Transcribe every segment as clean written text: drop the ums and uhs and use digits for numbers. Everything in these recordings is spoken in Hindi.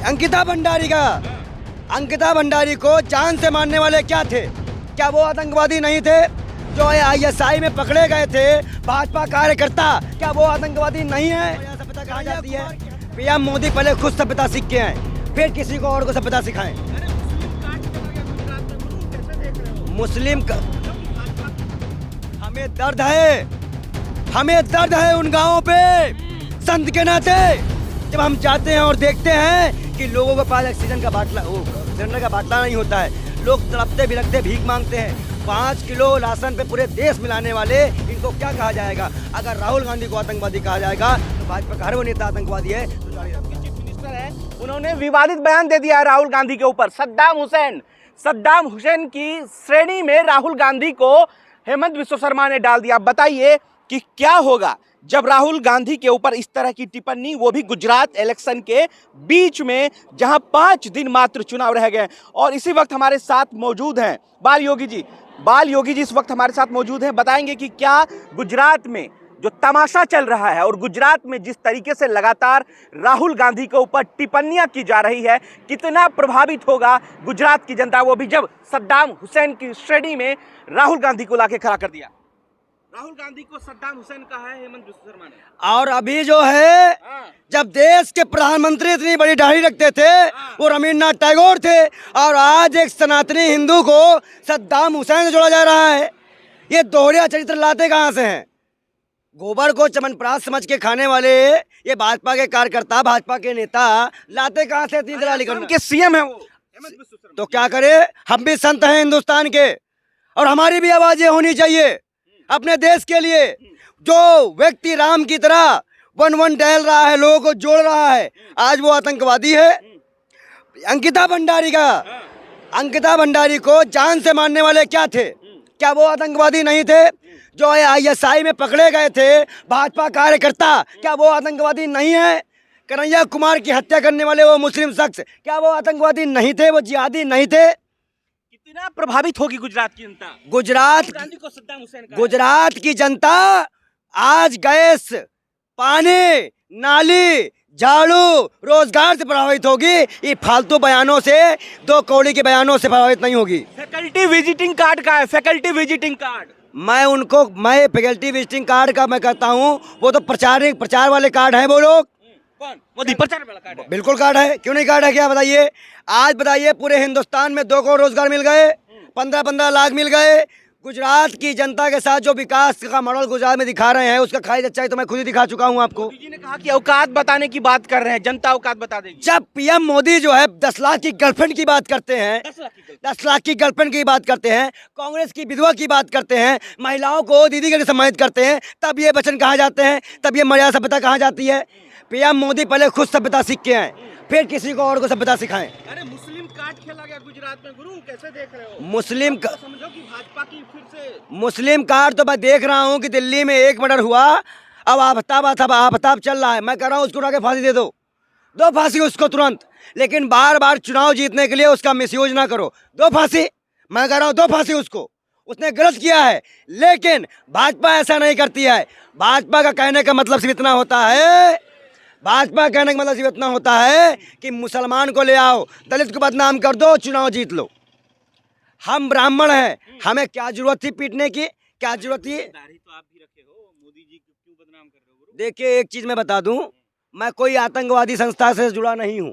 अंकिता भंडारी का, अंकिता भंडारी को जान से मारने वाले क्या थे? क्या वो आतंकवादी नहीं थे? जो आईएसआई में पकड़े गए थे भाजपा कार्यकर्ता, क्या वो आतंकवादी नहीं है? सभ्यता कहा जाती है। पीएम मोदी पहले खुद सभ्यता सीख के आए, फिर किसी को और को सभ्यता सिखाएं। मुस्लिम का हमें दर्द है, हमें दर्द है उन गांवों पे संत के नाते। जब हम जाते हैं और देखते हैं कि लोगों के पास ऑक्सीजन का बाटला, सिलेंडर का बाटला नहीं होता है, लोग तड़पते बिलखते भीख मांगते हैं। 5 किलो राशन पे पूरे देश मिलाने वाले, इनको क्या कहा जाएगा? अगर राहुल गांधी को आतंकवादी कहा जाएगा तो भाजपा का हर वो नेता आतंकवादी है। तो चीफ मिनिस्टर है, उन्होंने विवादित बयान दे दिया राहुल गांधी के ऊपर। सद्दाम हुसैन की श्रेणी में राहुल गांधी को हेमंत बिस्वा शर्मा ने डाल दिया। बताइए कि क्या होगा जब राहुल गांधी के ऊपर इस तरह की टिप्पणी, वो भी गुजरात इलेक्शन के बीच में, जहां 5 दिन मात्र चुनाव रह गए। और इसी वक्त हमारे साथ मौजूद हैं बाल योगी जी इस वक्त हमारे साथ मौजूद हैं। बताएंगे कि क्या गुजरात में जो तमाशा चल रहा है और गुजरात में जिस तरीके से लगातार राहुल गांधी के ऊपर टिप्पणियां की जा रही है, कितना प्रभावित होगा गुजरात की जनता, वो भी जब सद्दाम हुसैन की श्रेणी में राहुल गांधी को लाके खड़ा कर दिया। राहुल गांधी को सद्दाम हुसैन कहा है हेमंत बिस्वा शर्मा ने। और अभी जो है, जब देश के प्रधानमंत्री इतनी बड़ी दाढ़ी रखते थे वो रवींद्रनाथ टैगोर थे, और आज एक सनातनी हिंदू को सद्दाम हुसैन से जोड़ा जा रहा है। ये दोहरा चरित्र लाते कहाँ से हैं? गोबर को चमनप्राश समझ के खाने वाले ये भाजपा के कार्यकर्ता, भाजपा के नेता लाते कहाँ से? असम के सीएम है वो हेमंत बिस्वा शर्मा। तो क्या करे, हम भी संत हैं हिंदुस्तान के, और हमारी भी आवाजें होनी चाहिए अपने देश के लिए। जो व्यक्ति राम की तरह वन टहल रहा है, लोगों को जोड़ रहा है, आज वो आतंकवादी है। अंकिता भंडारी का, अंकिता भंडारी को जान से मारने वाले क्या थे? क्या वो आतंकवादी नहीं थे? जो आईएसआई में पकड़े गए थे भाजपा कार्यकर्ता, क्या वो आतंकवादी नहीं है? कन्हैया कुमार की हत्या करने वाले वो मुस्लिम शख्स, क्या वो आतंकवादी नहीं थे? वो जिहादी नहीं थे? कितना प्रभावित होगी गुजरात की जनता? गुजरात की जनता आज गैस, पानी, नाली, झाड़ू, रोजगार से प्रभावित होगी। ये फालतू बयानों से, 2 कौड़ी के बयानों से प्रभावित नहीं होगी। फैकल्टी विजिटिंग कार्ड का है, फैकल्टी विजिटिंग कार्ड। मैं फैकल्टी विजिटिंग कार्ड का मैं कहता हूँ, वो तो प्रचार वाले कार्ड हैं वो लोग। कौन? मोदी प्रचार वाला कार्ड है? बिल्कुल कार्ड है, क्यों नहीं कार्ड है? क्या बताइए, आज बताइए पूरे हिंदुस्तान में 2 करोड़ रोजगार मिल गए, 15-15 लाख मिल गए। गुजरात की जनता के साथ जो विकास का मॉडल गुजरात में दिखा रहे हैं, उसका खाई अच्छाई तो मैं खुद ही दिखा चुका हूं आपको। मोदी जी ने कहा कि औकात बताने की बात कर रहे हैं, जनता औकात बता देगी। जब पीएम मोदी जो है 10 लाख की गर्लफ्रेंड की बात करते हैं, 10 लाख की गर्लफ्रेंड की बात करते हैं, कांग्रेस की विधवा की बात करते हैं, महिलाओं को दीदी करके सम्मानित करते हैं, तब ये वचन कहा जाते हैं, तब ये मर्यादा सभ्यता कहा जाती है। पीएम मोदी पहले खुद सभ्यता सीख के आए, फिर किसी को और को सभ्यता सिखाएं। अरे मुस्लिम कार्ड खेला गया गुजरात में, गुरु कैसे देख रहे हो? मुस्लिम तो समझो कि भाजपा की फिर से मुस्लिम कार्ड तो मैं देख रहा हूँ कि दिल्ली में एक मर्डर हुआ, अब आफताब चल रहा है। मैं कह रहा हूँ उसको उठा के फांसी दे दो फांसी उसको तुरंत। लेकिन बार चुनाव जीतने के लिए उसका मिसयूज ना करो। 2 फांसी, मैं कह रहा हूँ 2 फांसी उसको। उसने गलत किया है, लेकिन भाजपा ऐसा नहीं करती है। भाजपा का कहने का मतलब सिर्फ इतना होता है, भाजपा कहने का मतलब सिर्फ इतना होता है कि मुसलमान को ले आओ, दलित को बदनाम कर दो, चुनाव जीत लो। हम ब्राह्मण हैं, हमें क्या जरूरत थी पीटने की? क्या जरूरत थी? दाढ़ी तो आप भी रखे हो, मोदी जी को क्यों बदनाम कर रहे हो गुरु? देखिए, एक चीज मैं बता दूं, मैं कोई आतंकवादी संस्था से जुड़ा नहीं हूं,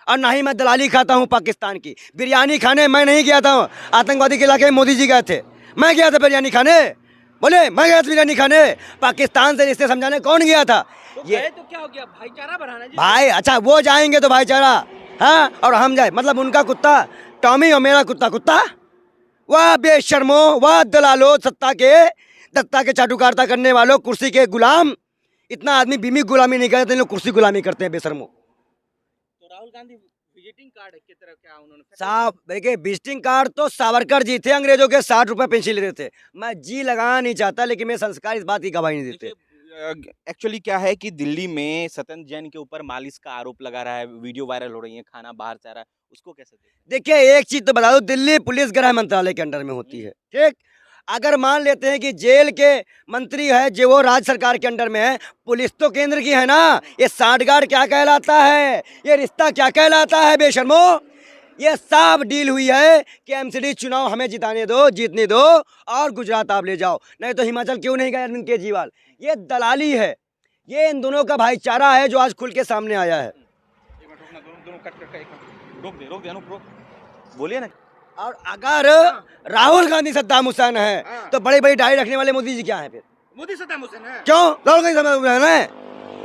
और ना ही मैं दलाली खाता हूं पाकिस्तान की। बिरयानी खाने मैं नहीं गया था आतंकवादी के इलाके में, मोदी जी गए थे। मैं गया था बिरयानी खाने, बोले मैं गया था बिरयानी खाने। पाकिस्तान से रिश्ते समझाने कौन गया था? तो ये तो क्या हो गया, भाईचारा बढ़ाना जी। भाई अच्छा, वो जाएंगे तो भाईचारा, हाँ, और हम जाए मतलब उनका कुत्ता टॉमी और मेरा कुत्ता। वह बेशर्मो, वह दलालो, दत्ता के चाटुकारिता करने वालों, कुर्सी के गुलाम। इतना आदमी बीमी गुलामी नहीं करते, लोग कुर्सी गुलामी करते हैं बेशर्मो। तो राहुल गांधी विजिटिंग कार्ड की तरह क्या उन्होंने साहब देखिए, विजिटिंग कार्ड तो सावरकर जी थे, अंग्रेजों के 60 रुपए पेंशन लेते थे। मैं जी लगाना नहीं चाहता, लेकिन मेरे संस्कार इस बात की गवाही नहीं देते। एक्चुअली क्या है कि दिल्ली में सत्येंद्र जैन के ऊपर मालिश का आरोप लगा रहा है, वीडियो वायरल हो रही है, खाना बाहर से आ रहा है, उसको कैसे देखते? देखिए, एक चीज तो बता दो, दिल्ली पुलिस गृह मंत्रालय के अंडर में होती है, ठीक? अगर मान लेते हैं कि जेल के मंत्री है जो वो राज्य सरकार के अंडर में है, पुलिस तो केंद्र की है ना, ये सांठगांठ क्या कहलाता है, ये रिश्ता क्या कहलाता है बेशर्मो। ये साफ डील हुई है कि एमसीडी चुनाव हमें जिताने दो, जीतने दो, और गुजरात आप ले जाओ, नहीं तो हिमाचल क्यों नहीं गए अरविंद केजरीवाल। ये दलाली है, ये इन दोनों का भाईचारा है जो आज खुल के सामने आया है। रोक दे अनूप, रोक, बोलिए ना। और अगर राहुल गांधी सद्दाम हुसैन है तो बड़ी बड़ी दाढ़ी रखने वाले मोदी जी क्या है फिर? मोदी सद्दाम हुसैन है। क्यों? राहुल गांधी सद्दाम हुसैन है।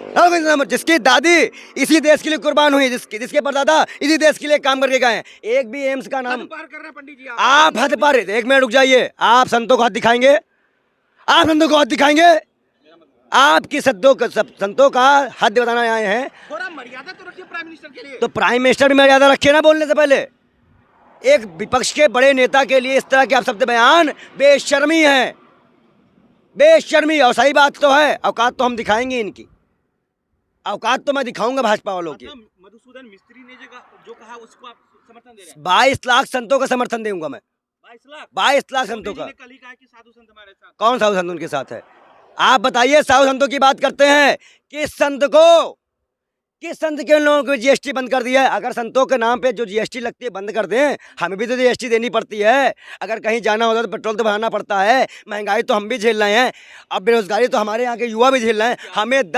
राहुल गांधी सद्दाम, जिसकी दादी इसी देश के लिए कुर्बान हुई, जिसके परदादा इसी देश के लिए काम करके गए हैं। एक भी एम्स का नाम पार कर रहे हैं पंडित जी आप हद पार। एक मिनट रुक जाइए, आप संतों को हाथ दिखाएंगे? आप संतों को हाथ दिखाएंगे? आपकी संतों का हद बताना आए हैं। थोड़ा मर्यादा तो रखिए प्राइम मिनिस्टर के लिए। तो प्राइम मिनिस्टर भी मर्यादा रखे ना बोलने से पहले। एक विपक्ष के बड़े नेता के लिए इस तरह के आप शब्द बयान बेशर्मी है, बेशर्मी। और सही बात तो है, औकात तो हम दिखाएंगे इनकी, औकात तो मैं दिखाऊंगा भाजपा वालों की। मधुसूदन मिस्त्री ने जो कहा उसको आप समर्थन दे रहे हैं? 22 लाख संतों का समर्थन दूंगा मैं। 22 लाख संतों का। कल ही कहा कि साधु संत हमारे साथ। कौन साधु संत उनके साथ है? आप बताइए, साधु संतों की बात करते हैं, किस संत के उन लोगों को जीएसटी बंद कर दिया है? अगर संतों के नाम पे जो जीएसटी लगती है बंद कर दें, हमें भी तो जीएसटी देनी पड़ती है। अगर कहीं जाना होता तो पेट्रोल तो भराना पड़ता है, महंगाई तो हम भी झेल रहे हैं, अब बेरोजगारी तो हमारे यहाँ के युवा भी झेल रहे हैं। हमें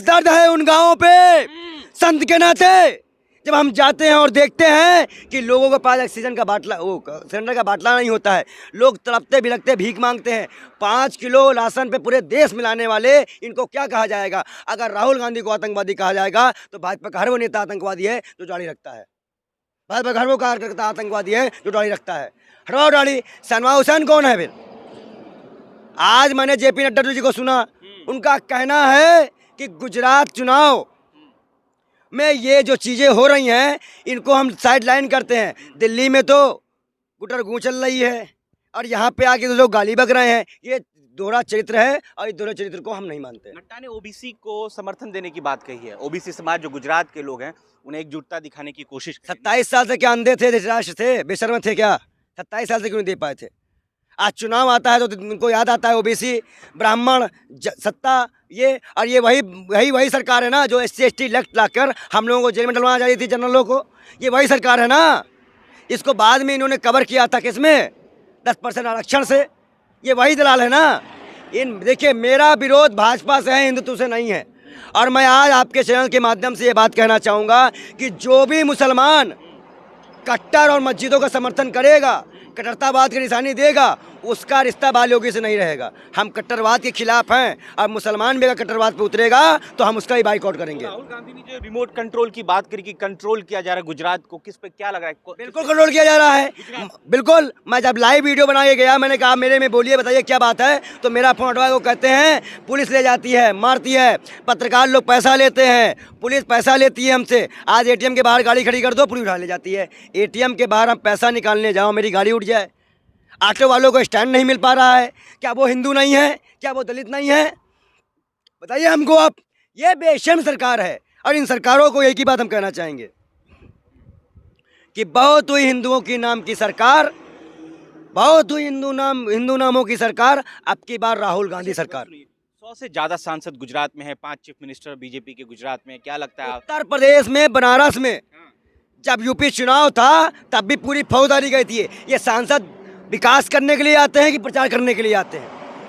दर्द है उन गाँवों पे संत के नाते। जब हम जाते हैं और देखते हैं कि लोगों के पास ऑक्सीजन का बाटला, वो सिलेंडर का बाटला नहीं होता है, लोग तड़पते बिलखते भीख मांगते हैं। 5 किलो राशन पे पूरे देश मिलाने वाले इनको क्या कहा जाएगा? अगर राहुल गांधी को आतंकवादी कहा जाएगा तो भाजपा का हर वो नेता आतंकवादी है जो दाढ़ी रखता है। भाजपा का हर वो कार्यकर्ता आतंकवादी है जो दाढ़ी रखता है। हटवाओ दाढ़ी। सनवा हुसैन कौन है फिर? आज मैंने जेपी नड्डा जी को सुना, उनका कहना है कि गुजरात चुनाव में ये जो चीज़ें हो रही हैं इनको हम साइड लाइन करते हैं। दिल्ली में तो गुटर गूं चल रही है और यहाँ पे आके तो लोग गाली बक रहे हैं। ये दोहरा चरित्र है और इस दोहरे चरित्र को हम नहीं मानते। नड्डा ने ओबीसी को समर्थन देने की बात कही है। ओबीसी समाज जो गुजरात के लोग हैं उन्हें एकजुटता दिखाने की कोशिश। 27 साल से क्या अंधे थे, धृतराष्ट्र थे, बेशर्म थे क्या? 27 साल से क्यों नहीं दे पाए थे? आज चुनाव आता है तो उनको याद आता है ओबीसी, ब्राह्मण, सत्ता, ये और ये वही सरकार है ना जो SC/ST इलेक्ट लाकर हम लोगों को जेल में डलवाना चाहती थी, जनरलों को। ये वही सरकार है ना। इसको बाद में इन्होंने कवर किया था किसमें? 10% आरक्षण से। ये वही दलाल है ना। देखिए, मेरा विरोध भाजपा से है, हिंदुत्व से नहीं है। और मैं आज आपके चैनल के माध्यम से ये बात कहना चाहूँगा कि जो भी मुसलमान कट्टर और मस्जिदों का समर्थन करेगा, कट्टरतावाद की निशानी देगा, उसका रिश्ता बालियोगी से नहीं रहेगा। हम कट्टरवाद के खिलाफ हैं और मुसलमान भी अगर कट्टरवाद पे उतरेगा तो हम उसका ही बाइकआउट करेंगे। राहुल गांधी ने जो रिमोट कंट्रोल की बात करी कि कंट्रोल किया जा रहा है गुजरात को, किस पे क्या लग रहा है? बिल्कुल कंट्रोल किया जा रहा है, बिल्कुल। मैं जब लाइव वीडियो बना के गया, मैंने कहा मेरे में बोलिए, बताइए क्या बात है, तो मेरा फोन हटवा को कहते हैं पुलिस ले जाती है, मारती है, पत्रकार लोग पैसा लेते हैं, पुलिस पैसा लेती है हमसे। आज ATM के बाहर गाड़ी खड़ी कर दो, पुलिस उठा ले जाती है। ATM के बाहर हम पैसा निकालने जाओ, मेरी गाड़ी उठ जाए। ऑटो वालों को स्टैंड नहीं मिल पा रहा है। क्या वो हिंदू नहीं है? क्या वो दलित नहीं है? बताइए हमको आप। ये बेशर्म सरकार है और इन सरकारों को एक ही बात हम कहना चाहेंगे कि बहुत हुई हिंदुओं की नाम की सरकार, बहुत हुई हिंदू नामों की सरकार। अब की बार राहुल गांधी सरकार। 100 से ज्यादा सांसद गुजरात में है, 5 चीफ मिनिस्टर बीजेपी के गुजरात में। क्या लगता है? उत्तर प्रदेश में, बनारस में जब यूपी चुनाव था तब भी पूरी फौजदारी गई थी। ये सांसद विकास करने के लिए आते हैं कि प्रचार करने के लिए आते हैं?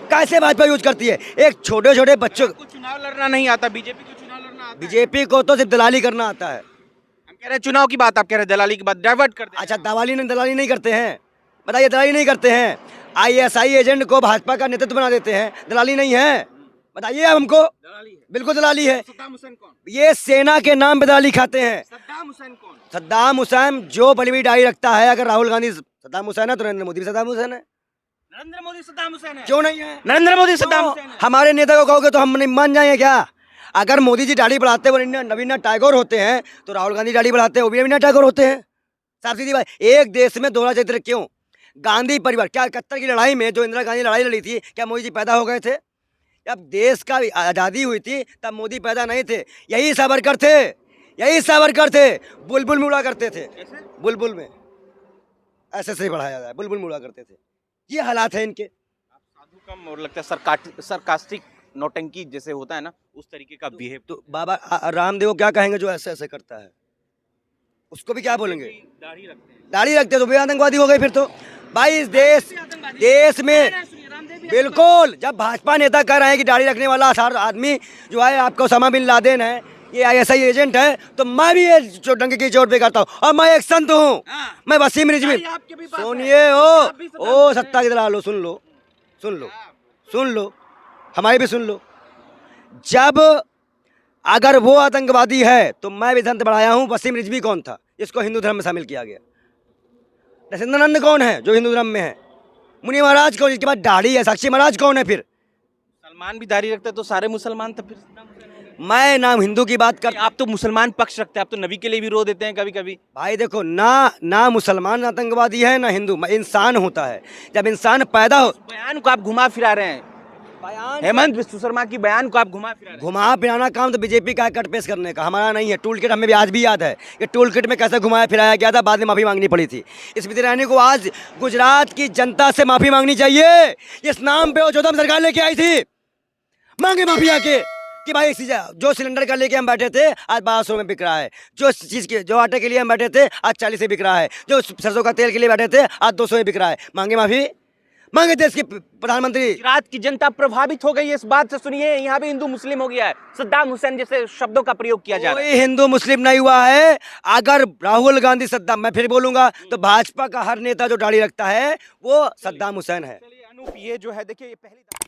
कैसे भाजपा यूज करती है? एक छोटे छोटे बच्चों को चुनाव लड़ना नहीं आता, बीजेपी को चुनाव लड़ना आता है। बीजेपी को तो सिर्फ दलाली करना आता है। हम कह रहे हैं चुनाव की बात, आप कह रहे हैं दलाली की बात, डाइवर्ट कर दे। अच्छा, दलाली नहीं करते हैं? बताइए, दलाली नहीं करते हैं? ISI एजेंट को भाजपा का नेतृत्व बना देते हैं, दलाली नहीं है? बताइए हमको। बिल्कुल दलाली है। सद्दाम हुसैन कौन? ये सेना के नाम पे दलाली खाते हैं। सद्दाम हुसैन कौन? सद्दाम हुसैन जो बड़ी डाई रखता है। अगर राहुल गांधी सद्दाम हुसैन है तो नरेंद्र मोदी भी सद्दाम हुसैन है। नरेंद्र मोदी सद्दाम हुसैन है? क्यों नहीं है? नरेंद्र मोदी सद्दाम हुसैन है। हमारे नेता को कहोगे तो हम नहीं मान जाएंगे क्या? अगर मोदी जी दाढ़ी बढ़ाते हुए रवीन्द्रनाथ टैगोर होते हैं तो राहुल गांधी दाढ़ी बढ़ाते हैं, वो भी रवीन्द्रनाथ टैगोर होते हैं। साफ सीधी बात। एक देश में दोहरा चरित्र क्यों? गांधी परिवार, क्या 71 की लड़ाई में जो इंदिरा गांधी लड़ाई लड़ी थी, क्या मोदी जी पैदा हो गए थे? जब देश का आज़ादी हुई थी तब मोदी पैदा नहीं थे। यही सावरकर थे, बुलबुल में उड़ा करते थे। बुलबुल में ऐसे बढ़ाया जाए, बुलबुल में उड़ा करते थे। ये हालात है इनके। साधु कम और लगता है सरकास्टिक नौटंकी जैसे होता है ना, उस तरीके का बिहेव। तो बाबा रामदेव को क्या कहेंगे जो ऐसे ऐसे करता है, उसको भी क्या बोलेंगे? दाढ़ी रखते हैं। दाढ़ी रखते तो भी आतंकवादी हो गए फिर तो। भाई इस देश में बिल्कुल, जब भाजपा नेता कह रहे हैं कि दाढ़ी रखने वाला आदमी जो है आपको ओसामा बिन लादेन है, ये आईएसआई एजेंट है, तो मैं भी ये डंके की चोट पे करता हूँ। और मैं एक संत हूँ, मैं वसीम रिजवी। सुनिए ओ सत्ता की दलाल लो, सुन लो सुन लो सुन लो, हमारी भी सुन लो। जब अगर वो आतंकवादी है तो मैं भी संत बढ़ाया हूँ। वसीम रिजवी कौन था, इसको हिंदू धर्म में शामिल किया गया। नरसिंहानंद कौन है जो हिंदू धर्म में है? मुनि महाराज कौन, इसके बाद दाढ़ी है? साक्षी महाराज कौन है फिर? सलमान भी दाढ़ी रखते हैं तो सारे मुसलमान तो फिर मैं ना हिंदू की बात कर, आप तो मुसलमान पक्ष रखते हैं, आप तो नबी के लिए भी रो देते हैं कभी कभी। भाई देखो ना मुसलमान आतंकवादी है ना हिंदू, इंसान होता है। जब इंसान पैदा हो, बयान को आप घुमा फिरा रहे हैं, हेमंत विश्व शर्मा की बयान को आप घुमा फिरा रहे हैं। घुमा फिराना काम तो बीजेपी का है, कट पेश करने का, हमारा नहीं है। टूल किट हमें भी आज भी याद है कि टूल किट में कैसे घुमाया फिराया गया था, बाद में माफी मांगनी पड़ी थी। स्मृति ईरानी को आज गुजरात की जनता से माफी मांगनी चाहिए। इस नाम पे वो चौदह सरकार लेके आई थी, मांगे माफी आके कि भाई जो सिलेंडर का लेके हम बैठे थे आज 1200 में बिक रहा है, जो चीज़ के जो आटे के लिए हम बैठे थे आज 40 से बिक रहा है, जो सरसों का तेल के लिए बैठे थे आज 200 में बिक रहा है। मांगे माफी, मांगे देश के प्रधानमंत्री। गुजरात की जनता प्रभावित हो गई है इस बात से। सुनिए, यहाँ भी हिंदू मुस्लिम हो गया है, सद्दाम हुसैन जैसे शब्दों का प्रयोग किया जा रहा है। कोई हिंदू मुस्लिम नहीं हुआ है। अगर राहुल गांधी सद्दाम, मैं फिर बोलूंगा तो भाजपा का हर नेता जो दाढ़ी रखता है वो सद्दाम हुसैन है। चलिए अनूप, ये जो है देखिए, ये पहली